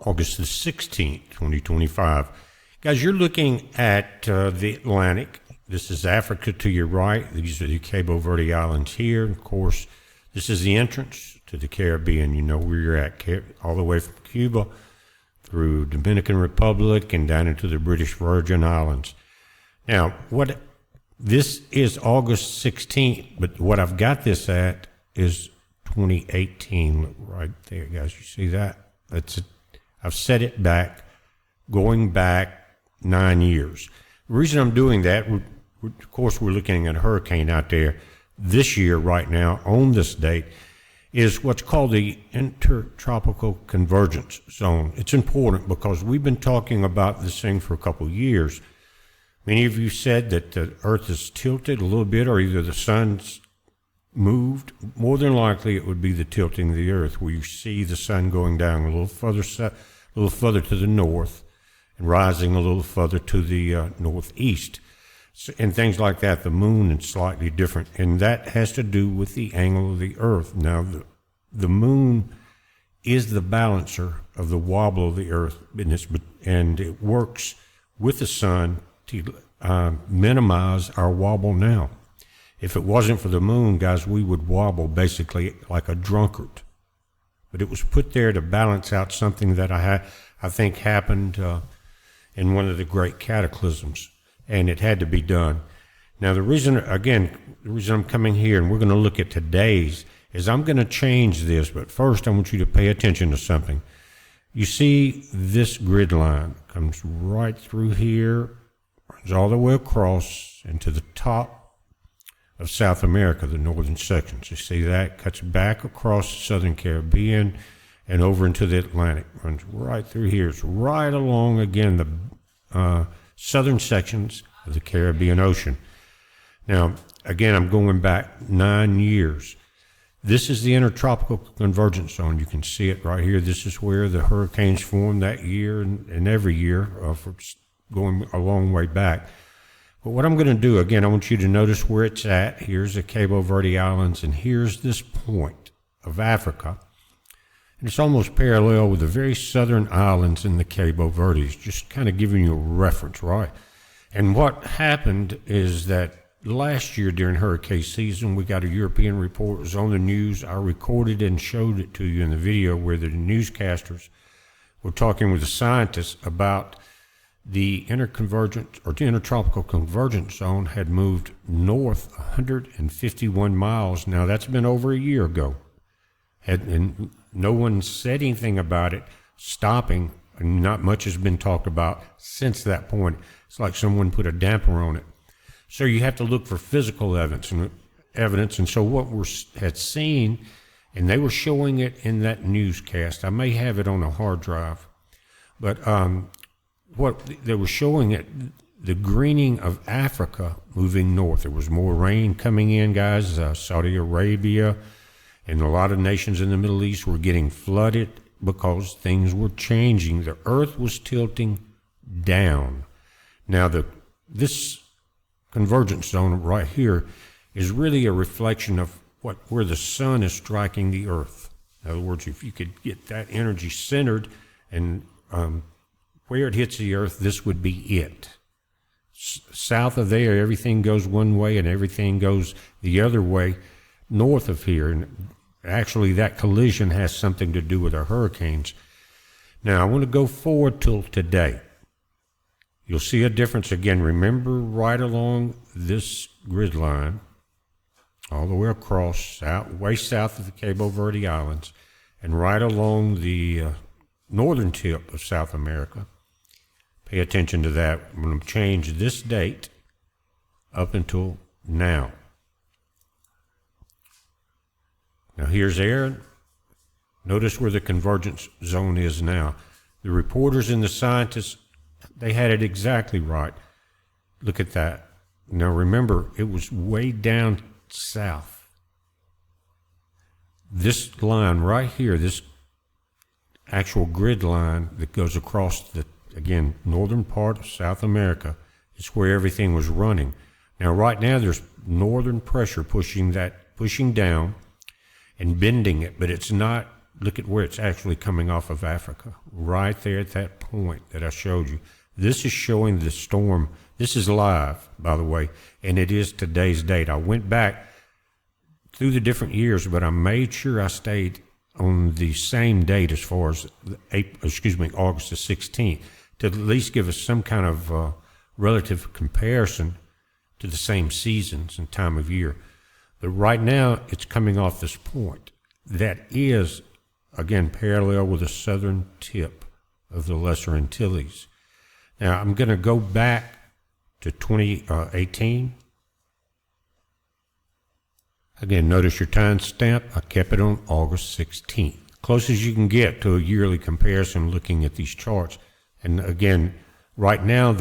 August the 16th, 2025. Guys, you're looking at the Atlantic. This is Africa to your right. These are the Cabo Verde Islands here. Of course, this is the entrance to the Caribbean. You know where you're at, all the way from Cuba through Dominican Republic and down into the British Virgin Islands. Now, this is August 16th, but what I've got this at is 2018 right there, guys. You see that? That's it. I've set it back, going back 9 years. The reason I'm doing that, of course, we're looking at a hurricane out there this year right now on this date, is what's called the intertropical convergence zone. It's important because we've been talking about this thing for a couple of years. Many of you said that the Earth is tilted a little bit, or either the sun's moved. More than likely, it would be the tilting of the Earth, where you see the sun going down a little further to the north and rising a little further to the northeast. And things like that. The moon is slightly different, and that has to do with the angle of the Earth. Now, the moon is the balancer of the wobble of the Earth, and it works with the sun to minimize our wobble now. If it wasn't for the moon, guys, we would wobble basically like a drunkard. But it was put there to balance out something that I think happened in one of the great cataclysms, and it had to be done. Now, the reason I'm coming here, and we're going to look at today's, is I'm going to change this, but first I want you to pay attention to something. You see this grid line comes right through here, runs all the way across into the top of South America, the northern sections. You see that? Cuts back across the southern Caribbean and over into the Atlantic. Runs right through here. It's right along, again, the southern sections of the Caribbean Ocean. Now, again, I'm going back 9 years. This is the intertropical convergence zone. You can see it right here. This is where the hurricanes formed that year and every year for going a long way back. But what I'm going to do, again, I want you to notice where it's at. Here's the Cabo Verde Islands, and here's this point of Africa. And it's almost parallel with the very southern islands in the Cabo Verdes, just kind of giving you a reference, right? And what happened is that last year during hurricane season, we got a European report. It was on the news. I recorded and showed it to you in the video where the newscasters were talking with the scientists about the intertropical convergence zone had moved north 151 miles. Now, that's been over a year ago. And no one said anything about it stopping, and not much has been talked about since that point. It's like someone put a damper on it. So you have to look for physical evidence. And so what we had seen, and they were showing it in that newscast. I may have it on a hard drive, but what they were showing it, the greening of Africa moving north. There was more rain coming in, guys. Saudi Arabia and a lot of nations in the Middle East were getting flooded because things were changing. The Earth was tilting down. Now, this convergence zone right here is really a reflection of where the sun is striking the Earth. In other words, if you could get that energy centered and where it hits the Earth, this would be it. South of there, everything goes one way and everything goes the other way north of here. And actually, that collision has something to do with our hurricanes. Now, I want to go forward till today. You'll see a difference again. Remember, right along this grid line, all the way across, way south of the Cabo Verde Islands, and right along the northern tip of South America. Pay attention to that. I'm going to change this date up until now. Now here's Aaron. Notice where the convergence zone is now. The reporters and the scientists, they had it exactly right. Look at that. Now remember, it was way down south. This line right here, this actual grid line that goes across the, again, northern part of South America, is where everything was running. Now right now there's northern pressure pushing down and bending it, but it's not look at where it's actually coming off of Africa, right there at that point that I showed you. This is showing the storm. This is live, by the way, and it is today's date. I went back through the different years, but I made sure I stayed on the same date as far as August the 16th, to at least give us some kind of relative comparison to the same seasons and time of year. But right now, it's coming off this point. That is, again, parallel with the southern tip of the Lesser Antilles. Now, I'm going to go back to 2018. Again, notice your time stamp. I kept it on August 16th. Close as you can get to a yearly comparison looking at these charts. And again, right now,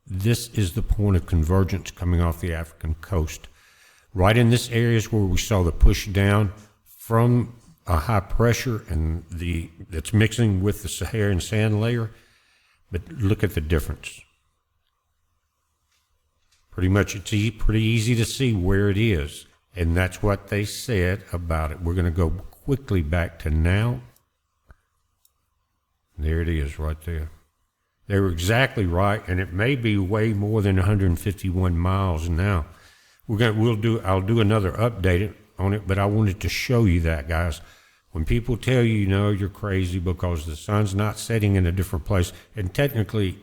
this is the point of convergence coming off the African coast. Right in this area is where we saw the push down from a high pressure and that's mixing with the Saharan sand layer. But look at the difference. Pretty much it's pretty easy to see where it is. And that's what they said about it. We're going to go quickly back to now. There it is right there. They were exactly right, and it may be way more than 151 miles now. I'll do another update on it, but I wanted to show you that, guys. When people tell you, you're crazy because the sun's not setting in a different place, and technically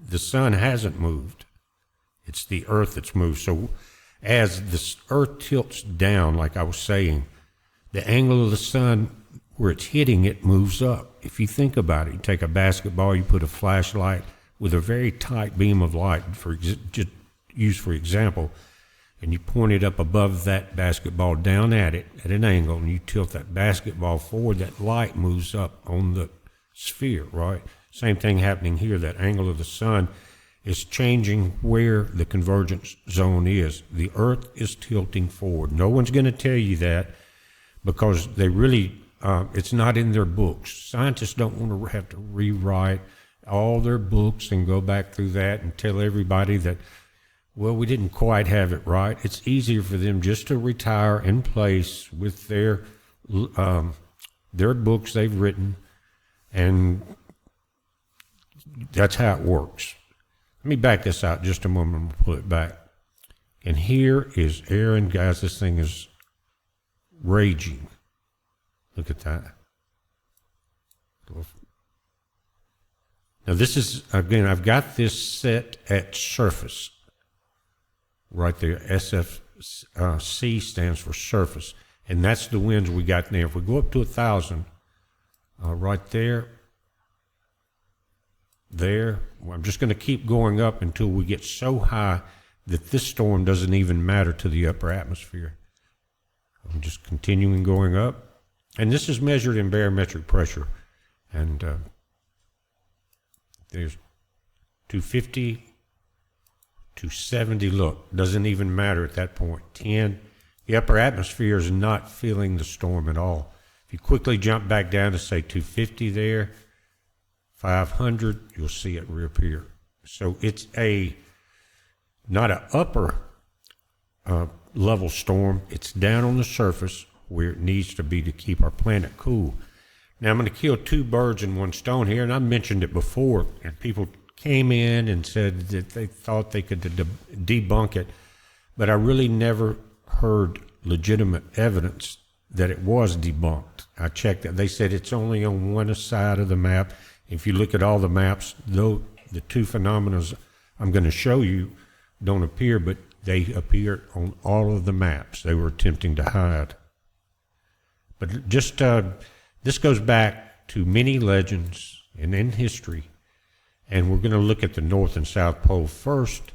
the sun hasn't moved. It's the earth that's moved. So as the earth tilts down, like I was saying, the angle of the sun where it's hitting it moves up. If you think about it, you take a basketball, you put a flashlight with a very tight beam of light, just used for example, and you point it up above that basketball down at it at an angle, and you tilt that basketball forward, that light moves up on the sphere, right? Same thing happening here. That angle of the sun is changing where the convergence zone is. The earth is tilting forward. No one's going to tell you that because they really, it's not in their books. Scientists don't want to have to rewrite all their books and go back through that and tell everybody that, well, we didn't quite have it right. It's easier for them just to retire in place with their books they've written, and that's how it works. Let me back this out just a moment and pull it back. And here is Aaron. Guys, this thing is raging. Look at that. Now this is, again, I've got this set at surface. Right there, SFC stands for surface. And that's the winds we got there. If we go up to 1,000, right there, well, I'm just going to keep going up until we get so high that this storm doesn't even matter to the upper atmosphere. I'm just continuing going up. And this is measured in barometric pressure. And there's 250, 270, look, doesn't even matter at that point. 10, the upper atmosphere is not feeling the storm at all. If you quickly jump back down to say 250 there, 500, you'll see it reappear. So it's not an upper level storm. It's down on the surface where it needs to be to keep our planet cool. Now I'm going to kill two birds in one stone here, and I mentioned it before, and people came in and said that they thought they could debunk it, but I really never heard legitimate evidence that it was debunked. I checked that. They said it's only on one side of the map. If you look at all the maps, though the two phenomena I'm going to show you don't appear, but they appear on all of the maps they were attempting to hide. But just this goes back to many legends and in history, and we're going to look at the North and South Pole first.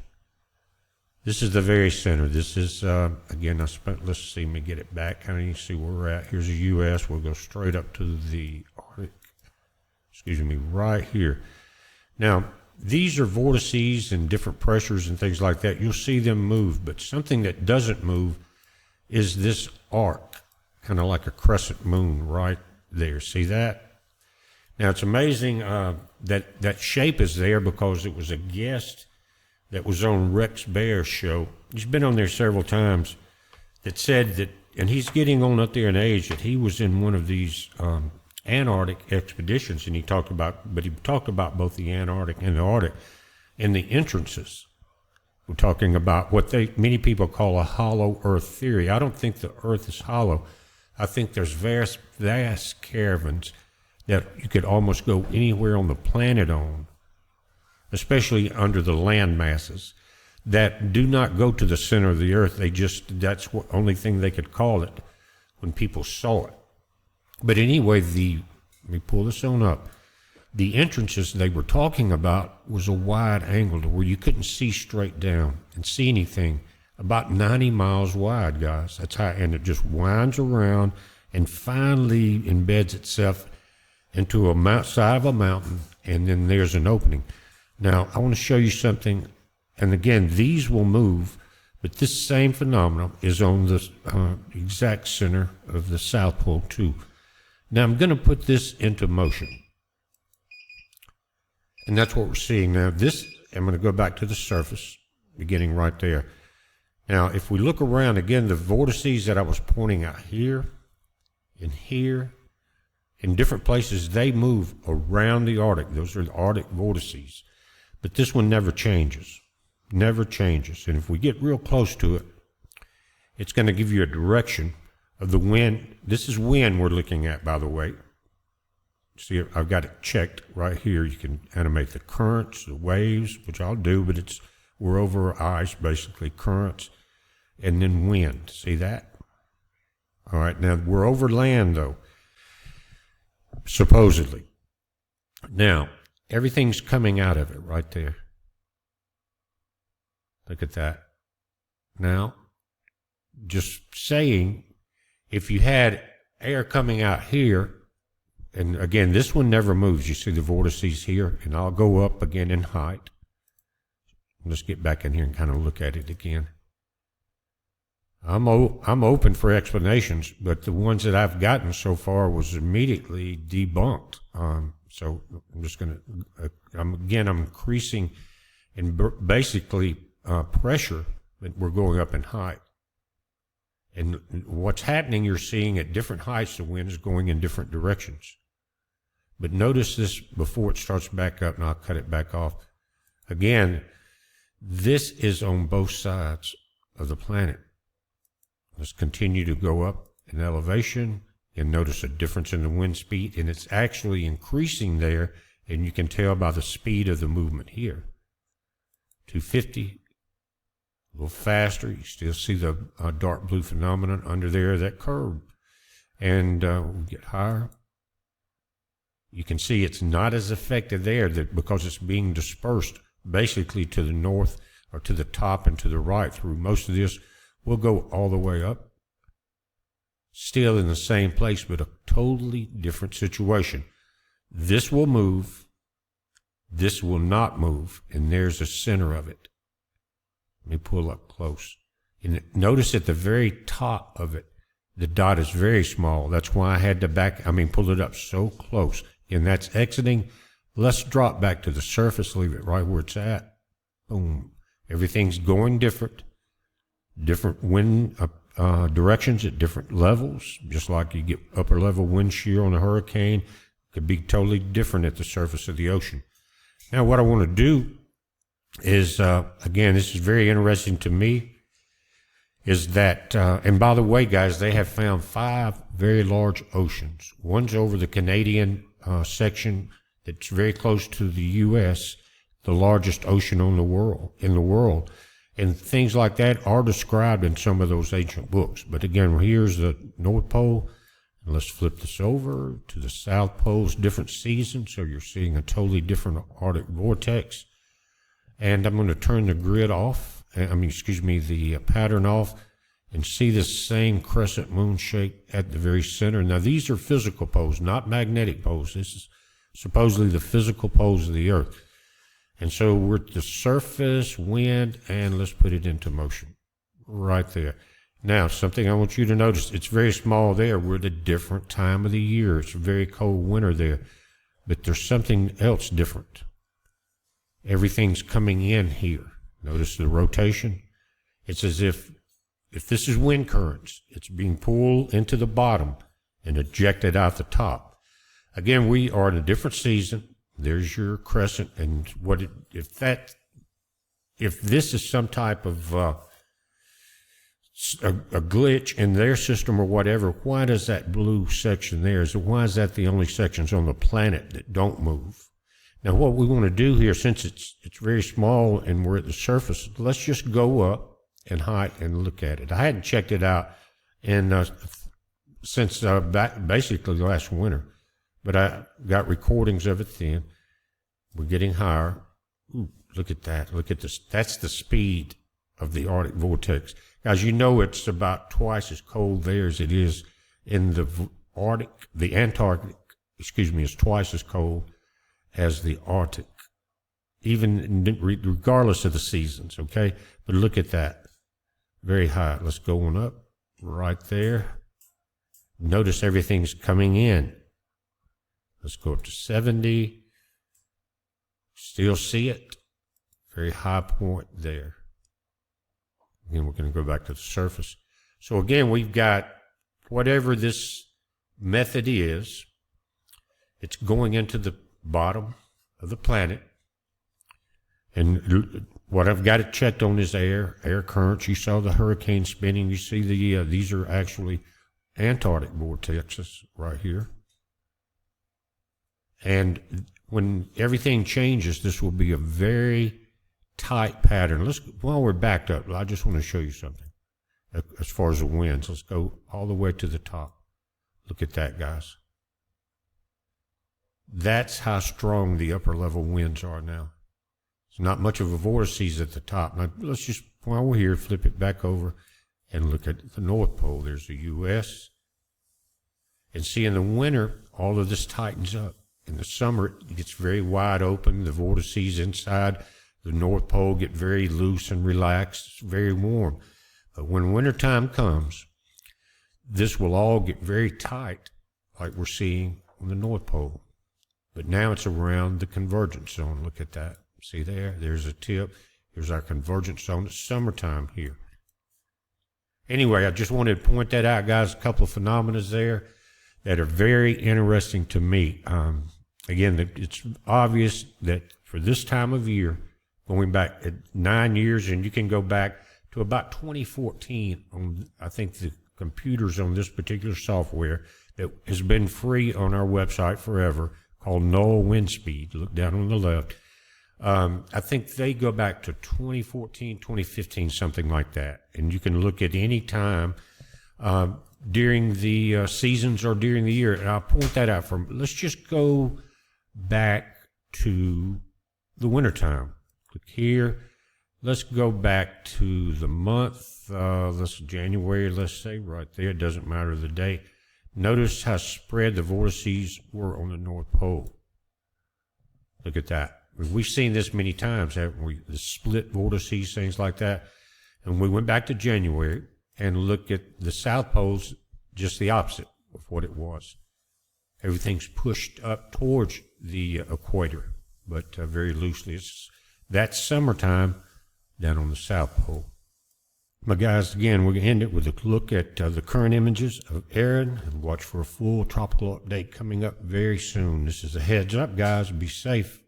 This is the very center. This is, again, let's see, let me get it back. Kind of you see where we're at. Here's the U.S. We'll go straight up to the Arctic. Excuse me, right here. Now, these are vortices and different pressures and things like that. You'll see them move, but something that doesn't move is this arc, kind of like a crescent moon right there. See that? Now, it's amazing that shape is there because it was a guest that was on Rex Bear's show. He's been on there several times, that said that and he's getting on up there in age that he was in one of these Antarctic expeditions, and he talked about both the Antarctic and the Arctic, and the entrances. We're talking about what many people call a hollow Earth theory. I don't think the Earth is hollow. I think there's vast caverns that you could almost go anywhere on the planet on, especially under the land masses, that do not go to the center of the Earth. That's the only thing they could call it when people saw it. But anyway, let me pull this on up. The entrances they were talking about was a wide angle to where you couldn't see straight down and see anything, about 90 miles wide, guys. That's how, and it just winds around and finally embeds itself into a side of a mountain, and then there's an opening. Now, I want to show you something, and again, these will move, but this same phenomenon is on the exact center of the South Pole, too. Now, I'm going to put this into motion. And that's what we're seeing now. I'm going to go back to the surface, beginning right there. Now, if we look around, again, the vortices that I was pointing out here, in different places, they move around the Arctic. Those are the Arctic vortices. But this one never changes. Never changes. And if we get real close to it, it's going to give you a direction of the wind. This is wind we're looking at, by the way. See, I've got it checked right here. You can animate the currents, the waves, which I'll do, but we're over ice, basically, currents, and then wind. See that? All right, now we're over land, though, supposedly. Now, everything's coming out of it right there. Look at that. Now, just saying, if you had air coming out here, and again, this one never moves. You see the vortices here, and I'll go up again in height. Let's get back in here and kind of look at it again. I'm open for explanations, but the ones that I've gotten so far was immediately debunked. So I'm just going to, I'm increasing in basically pressure, but we're going up in height. And what's happening, you're seeing at different heights, the wind is going in different directions. But notice this before it starts back up, and I'll cut it back off. Again, this is on both sides of the planet. Let's continue to go up in elevation, and notice a difference in the wind speed, and it's actually increasing there, and you can tell by the speed of the movement here. 250, a little faster. You still see the dark blue phenomenon under there, that curve. And we get higher. You can see it's not as effective there because it's being dispersed basically to the north or to the top and to the right through most of this. We'll go all the way up. Still in the same place, but a totally different situation. This will move. This will not move. And there's the center of it. Let me pull up close. And notice at the very top of it, the dot is very small. That's why I had to pull it up so close. And that's exiting. Let's drop back to the surface, leave it right where it's at. Boom. Everything's going different. Different wind directions at different levels. Just like you get upper level wind shear on a hurricane, it could be totally different at the surface of the ocean. Now what I want to do is, again, this is very interesting to me, is that, and by the way, guys, they have found 5 very large oceans. One's over the Canadian section that's very close to the U.S., the largest ocean in the world. And things like that are described in some of those ancient books. But again, here's the North Pole. And let's flip this over to the South Pole's different seasons. So you're seeing a totally different Arctic vortex. And I'm going to turn the grid off. The pattern off, and see this same crescent moon shape at the very center. Now, these are physical poles, not magnetic poles. This is supposedly the physical poles of the Earth. And so we're at the surface, wind, and let's put it into motion right there. Now, something I want you to notice, it's very small there. We're at a different time of the year. It's a very cold winter there. But there's something else different. Everything's coming in here. Notice the rotation. It's as if if this is wind currents, it's being pulled into the bottom and ejected out the top. Again, we are in a different season. There's your crescent, and if this is some type of a glitch in their system or whatever, why does that blue section there, why is that the only sections on the planet that don't move? Now, what we want to do here, since it's very small and we're at the surface, let's just go up in height and look at it. I hadn't checked it out since basically last winter, but I got recordings of it then. We're getting higher. Ooh, look at that. Look at this. That's the speed of the Arctic vortex. Guys, you know it's about twice as cold there as it is in the Arctic. The Antarctic, is twice as cold as the Arctic, even regardless of the seasons, okay? But look at that. Very high. Let's go on up right there. Notice everything's coming in. Let's go up to 70. Still see it. Very high point there. Again, we're going to go back to the surface. So again, we've got whatever this method is, it's going into the bottom of the planet. And what I've got it checked on is air currents. You saw the hurricane spinning. You see these are actually Antarctic vortexes right here. And when everything changes, this will be a very tight pattern. While we're backed up, I just want to show you something as far as the winds. Let's go all the way to the top. Look at that, guys. That's how strong the upper level winds are now. It's not much of a vortex at the top. Now, let's just, while we're here, flip it back over and look at the North Pole. There's the U.S. And see, in the winter, all of this tightens up. In the summer, it gets very wide open. The vortices inside the North Pole get very loose and relaxed. It's very warm. But when wintertime comes, this will all get very tight, like we're seeing on the North Pole. But now it's around the convergence zone. Look at that. See there? There's a tip. Here's our convergence zone. It's summertime here. Anyway, I just wanted to point that out, guys. A couple of phenomena there that are very interesting to me. Again, it's obvious that for this time of year, going back 9 years, and you can go back to about 2014 on, I think, the computers on this particular software that has been free on our website forever, called Null Wind Speed. Look down on the left. I think they go back to 2014, 2015, something like that. And you can look at any time during the seasons or during the year. And I'll point that out let's just go back to the wintertime. Click here. Let's go back to the month, January, let's say, right there. It doesn't matter the day. Notice how spread the vortices were on the North Pole. Look at that. We've seen this many times, haven't we? The split vortices, things like that. And we went back to January and looked at the South Pole's just the opposite of what it was. Everything's pushed up towards the equator, but very loosely. That's summertime down on the South Pole. But guys, again, we're going to end it with a look at the current images of Erin, and watch for a full tropical update coming up very soon. This is a heads up, guys. Be safe.